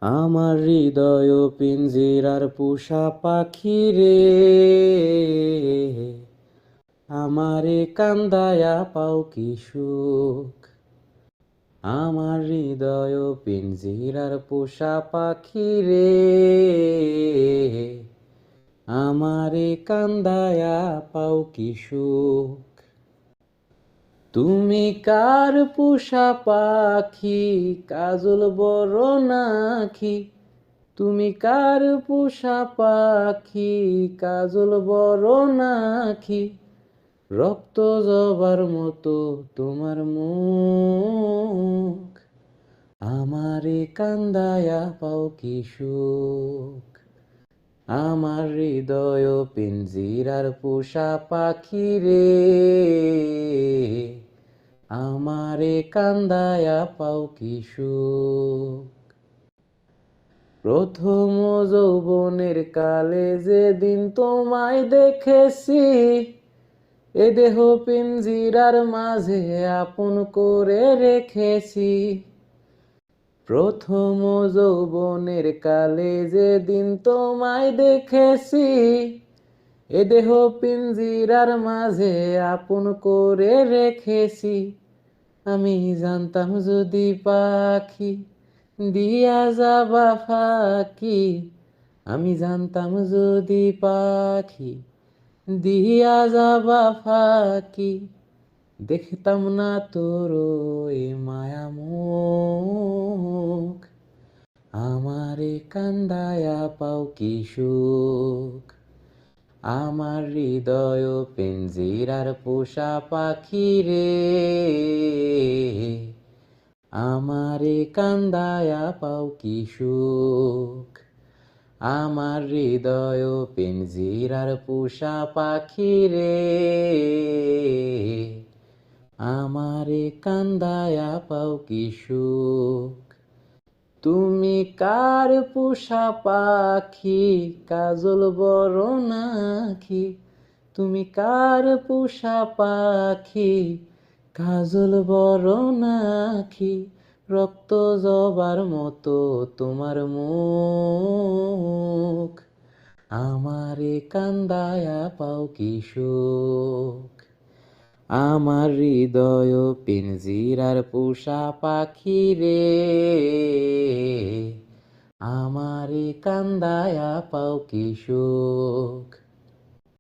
আমার হৃদয় পিঞ্জিরার পোষা পাখি রে, আমারে কান্দায়া পাও কি সুখ। আমার হৃদয় পিঞ্জিরার পোষা পাখি রে, আমারে কান্দায়া পাও কি সুখ। তুমি কার পোষা পাখি, কাজল বড় নাকি? তুমি কার পোষা পাখি, কাজল বড় নাকি? রক্ত জবার মতো তোমার মুখ, আমারে কান্দায়া পাও কি সুখ। আমার হৃদয় পিঞ্জিরার পোষা পাখি রে, আমারে কান্দায়া পাও কি সুখ। প্রথম যৌবনের কালে যেদিন তোমায় দেখেছি, এ দেহ পিঞ্জিরার মাঝে আপন করে রেখেছি। প্রথম যৌবনের কালে যেদিন তোমায় দেখেছি, এ দেহ পিঞ্জিরার মাঝে আপন করে রেখেছি। আমি জানতাম যদি পাখি দিয়া যাবা ফাঁকি, আমি জানতাম যদি পাখি দিয়া যাবা ফাঁকি, দেখতাম না তোর ওই মায়া মুখ, আমারে কান্দায়া পাও কি সুখ। আমার হৃদয় পিঞ্জিরার পোষা পাখি রে, আমারে কান্দায়া পাও কি সুখ। আমার হৃদয় পিঞ্জিরার পোষা পাখি রে, আমারে কান্দায়া পাও কি সুখ। তুমি কার পোষা পাখি, কাজল বড় নাকি? তুমি কার পোষা পাখি, কাজল বড় নাকি? রক্ত জবার মতো তোমার মুখ, আমারে কান্দায়া পাও কি সুখ। আমার হৃদয় পিঞ্জিরার পোষা পাখি রে, আমারে কান্দায়া পাও কি সুখ।